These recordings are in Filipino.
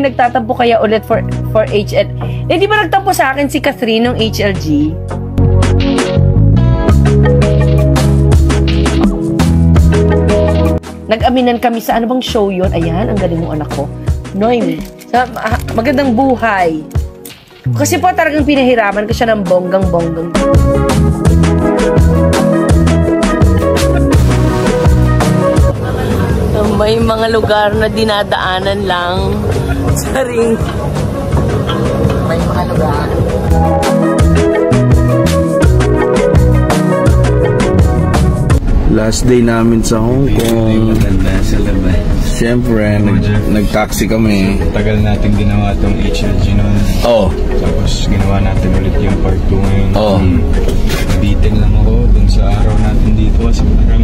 may nagtatampo kaya ulit for HL. Eh, di ba nagtampo sa akin si Catherine ng HLG? Nag-aminan kami sa ano bang show yun? Ayan, ang galing mo anak ko. Noy, sa magandang buhay. Kasi po talagang pinahiraman ko siya ng bonggang-bonggang. May mga lugar na dinadaanan lang. Saring. May mga lugar. Last day namin sa Hong Kong. Maganda sa labas. Siyempre, nag-taxi kami. Tagal natin ginawa tong HLG noon. Oo. Tapos ginawa natin ulit yung part 2 ngayon. Oo. Nabitin lang ako dun sa araw natin dito kasi parang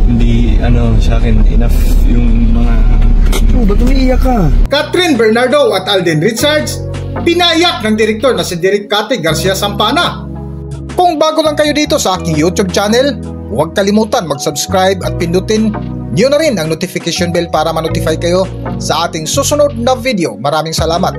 hindi, sa akin, enough yung mga... Ba't umiiyak ka? Catherine Bernardo at Alden Richards, pinaiyak ng direktor na si Direk Cathy Garcia Sampana. Kung bago lang kayo dito sa aking YouTube channel, huwag kalimutan mag-subscribe at pindutin nyo na rin ang notification bell para ma-notify kayo sa ating susunod na video. Maraming salamat!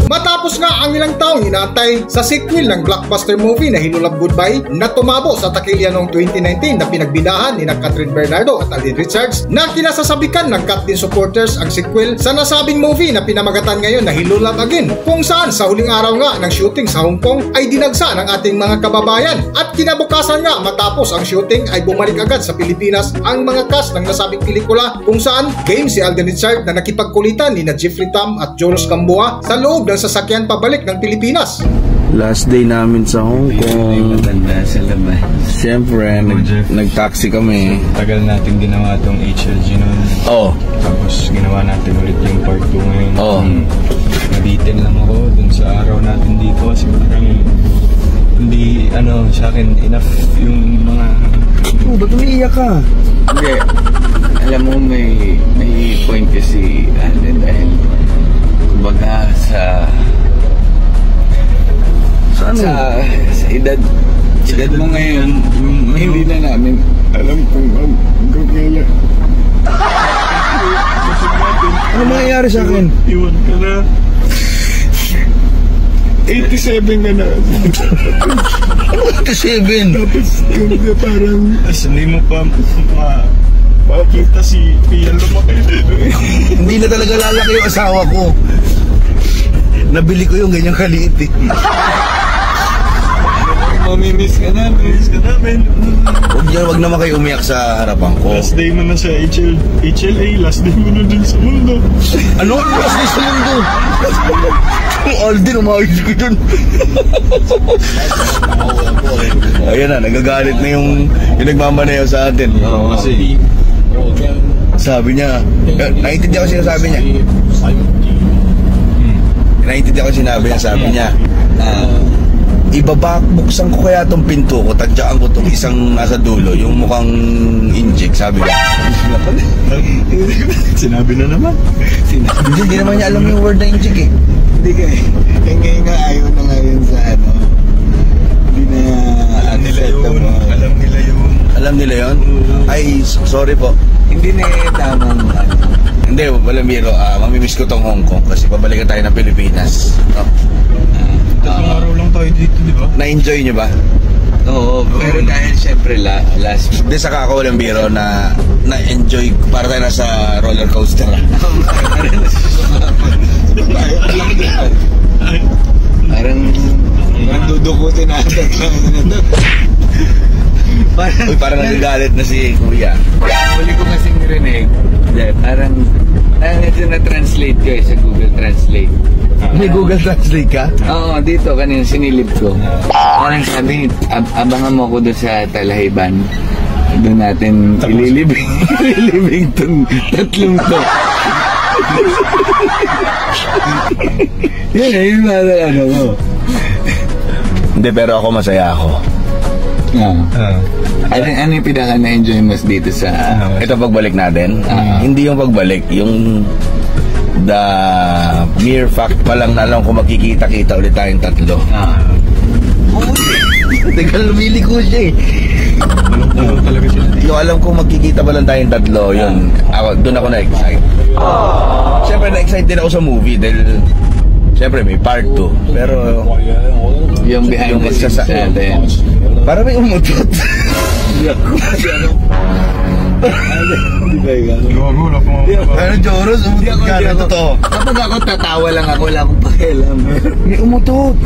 Matapos nga ang ilang taong inaantay sa sequel ng blockbuster movie na Hinulog Goodbye na tumabo sa takilya noong 2019 na pinagbidahan ni Catherine Bernardo at Alden Richards, na kinasasabikan ng Kat Din supporters ang sequel sa nasabing movie na pinamagatan ngayon na Hinulog Again, kung saan sa huling araw nga ng shooting sa Hong Kong ay dinagsa ng ating mga kababayan, at kinabukasan nga matapos ang shooting ay bumalik agad sa Pilipinas ang mga cast ng nasabing pelikula, kung saan game si Alden Richards na nakipagkulitan ni Jeffrey Tam at Jonas Gamboa sa loob ng sasakyan pabalik ng Pilipinas. Last day namin sa Hong Kong. Maganda sa labas. Siyempre, nag-taxi kami. Tagal natin ginawa tong HLG noon. Oo. Tapos ginawa natin ulit yung part 2 ngayon. Oo. Nabitin lang ako dun sa araw natin dito kasi parang hindi, sa akin, enough yung mga... Ba't umiiyak ka? Hindi. Alam mo, may point kasi Alden dahil kumbaga sa edad mo ngayon, hindi na namin alam kung kaya. Ano mangyayari sa akin? Iwan ka na. 87 ka na. Ano 87? Tapos parang hindi mo pa makita si Pia lumaki. Hindi na talaga lalaki yung asawa ko. Nabili ko yung ganyang kaliit eh. Mamimiss ka na, miss ka namin. Huwag naman kayo umiyak sa harapan ko. Last day mo na sa HLA, last day mo na dun sa mundo. Ano? Last day sa mundo? Kung Alden, umayos ko dun. Ayan na, nagagalit na yung nagmamaneho sa atin. Oo, kasi sabi niya, naiintindihan ko sinasabi niya. Naiintindihan ko sinabi niya, sabi niya, buksan ko kaya tong pinto ko, tadyaan ko tong isang nasa dulo, yung mukhang inject, sabi niya. Sinabi na naman. Hindi naman niya alam yung word na inject eh. Hindi ka eh. Ngayon nga ayaw na ngayon sa hindi na nila yun. Alam nila yun? Ay, sorry po. Hindi na tamang Hindi, walang biro. Mamimiss ko tong Hong Kong kasi pabalikan tayo ng Pilipinas. No? Tatlong araw lang tayo dito, di ba? Na-enjoy nyo ba? Oo, pero dahil syempre last Hindi, saka ako walang biro na-enjoy para tayo nasa roller coaster. Parang dudukutin natin. Parang nagagalit na si Kuya. Huli ko kasing narinig. Parang na-translate ko sa Google Translate. May Google Translate ka? Oo, dito kanina sinilip ko. Parang sabi, abangan mo ako doon sa Talahiban. Doon natin ililibing itong tatlong to. Yun mo. Hindi, pero ako masaya ako. Ano yung pinaka na-enjoy mo dito sa... Ito pagbalik natin, hindi yung pagbalik, yung the mere fact pa lang na alam ko magkikita-kita ulit tayong tatlo. Teka, lumiliko siya eh. Walang talaga sila. Yung alam ko magkikita pa lang tayong tatlo, yun. Doon ako na-excite. Siyempre na-excite din ako sa movie dahil siyempre may part 2. Pero Yung behind the scenes natin. para may umutot. Gago, wala pang Ano, Joros? Umutot ka na totoo. Kapag ako tatawa lang ako, wala akong pakialam. May umutot.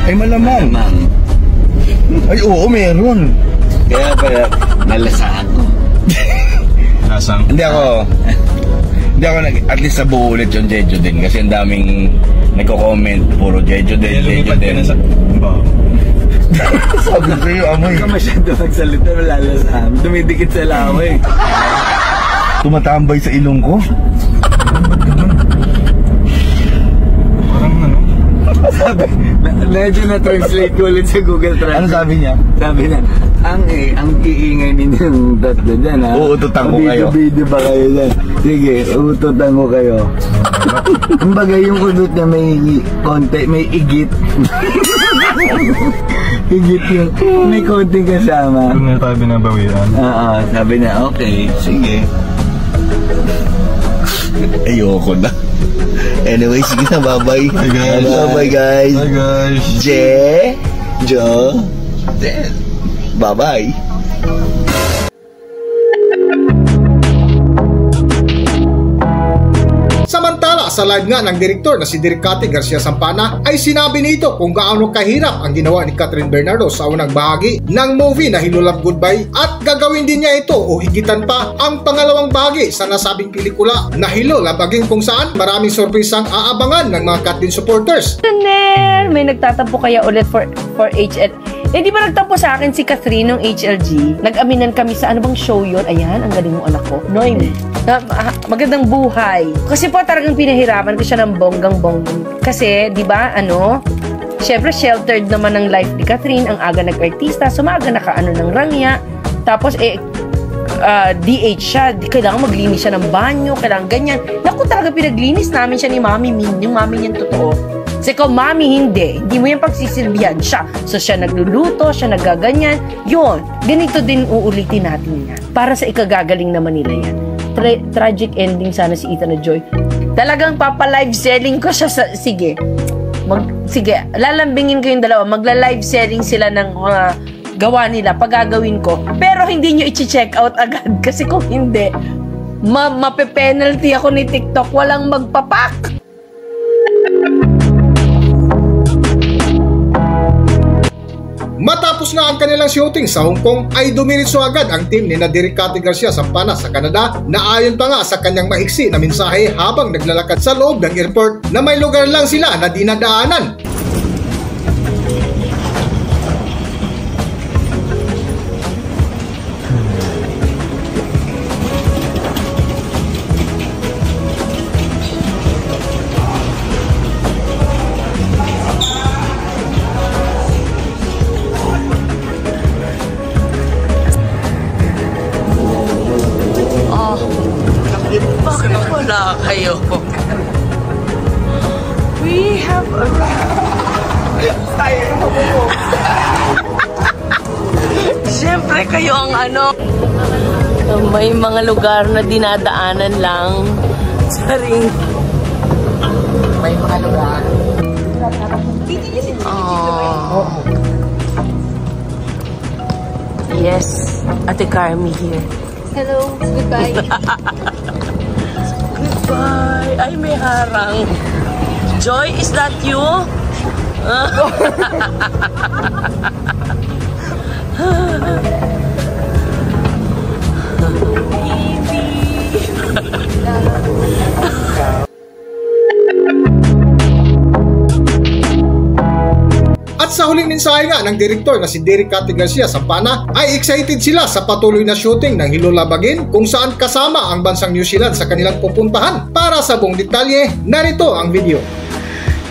Ay malamang. Mang. Ay oo, meron. Kaya pala, nalasahan ko. Lasang. Hindi ako at least sa buo ulit yung Jejo din kasi ang daming nagko-comment puro Jejo din, Jejo din. Sabi ko yung amoy. Hindi ka masyado magsalita, malalasahan. Dumidikit sa laway. Tumatambay sa ilong ko. Parang ano? Sabi, medyo na-translate ko ulit sa Google Translate. Ano sabi niya? Sabi na, ang iingay ninyong tatlo dyan, ha? Uututan ko kayo. Video ba kayo dyan? Sige, uututan ko kayo. Kumbaga yung unot niya may konti, may igit. Igit yung, may konting kasama. Doon na tayo binabawian. Oo, sabi niya, okay, sige. Ayoko na. Anyway, sige na, bye-bye. Bye, guys. Bye-bye, guys. Bye guys. Jo, then, bye-bye. Samantala, sa live nga ng direktor na si Direk Cathy Garcia Sampana ay sinabi nito kung gaano kahirap ang ginawa ni Catherine Bernardo sa unang bahagi ng movie na Hello Love Goodbye at gagawin din niya ito o higitan pa ang pangalawang bahagi sa nasabing pelikula na Hello Love Again kung saan maraming sorpresang aabangan ng mga Kathleen supporters. Tuner! May nagtatampo kaya ulit for HL. Eh, di ba nagtampo sa akin si Catherine ng HLG? Nag-aminan kami sa ano bang show yun? Ayan, ang galing mo anak ko. Noemi. Magandang buhay. Kasi po talagang pinahirapan ko siya ng bonggang-bonggang. Kasi, di ba, syempre sheltered naman ang life ni Catherine. Ang aga nag-artista, so maaga nakaano ng rangya. Tapos, DH siya. Kailangan maglinis siya ng banyo, kailangan ganyan. Naku, talaga pinaglinis namin siya ni Mami Min. Yung Mami niyan totoo. Kasi kung Mami hindi mo yung pagsisilbihan siya. So siya nagluluto, siya nagaganyan. Yun, ganito din uulitin natin yan. Para sa ikagagaling naman nila yan. Tragic ending sana si Ethan na Joy. Talagang papa-live selling ko siya sa... Sige, lalambingin ko yung dalawa. Magla-live selling sila ng gawa nila, pagagawin ko. Pero hindi nyo i-check out agad. Kasi kung hindi, mape-penalty ako ni TikTok. Walang magpapak. Matapos na ang kanilang shooting sa Hong Kong ay dumiritso agad ang team ni Direk Cathy Garcia Sampana sa Canada na ayon pa nga sa kanyang maiksi na mensahe habang naglalakad sa loob ng airport na may lugar lang sila na dinadaanan. Bakit wala kayo? We have a... Siyempre kayo ang may mga lugar na dinadaanan lang. Saring. May mga lugar. Oh. Yes, Ate Carmi here. Hello, goodbye. Goodbye. Ay, may harang. Joy, is that you? At sa huling mensahe nga ng direktor na si Direk Cathy Garcia Sampana ay excited sila sa patuloy na shooting ng Hello Love Again kung saan kasama ang bansang New Zealand sa kanilang pupuntahan. Para sa buong detalye, narito ang video.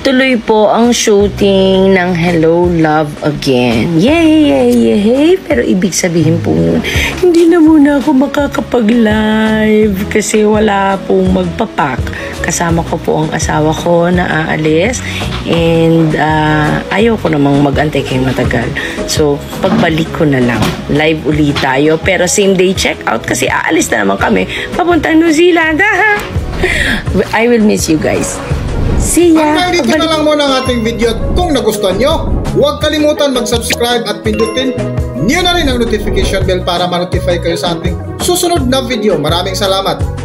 Tuloy po ang shooting ng Hello Love Again. Yay! Pero ibig sabihin po nun, hindi na muna ako makakapag-live kasi wala pong magpapak. Kasama ko po ang asawa ko na aalis. And ayaw ko namang mag-antay kayo matagal. So, pagbalik ko na lang, live ulit tayo. Pero same day check out kasi aalis na naman kami papuntang New Zealand. I will miss you guys. See ya! Hanggang dito na lang muna ang ating video at kung nagustuhan nyo, huwag kalimutan mag-subscribe at pindutin nyo na rin ang notification bell para ma-notify kayo sa ating susunod na video. Maraming salamat!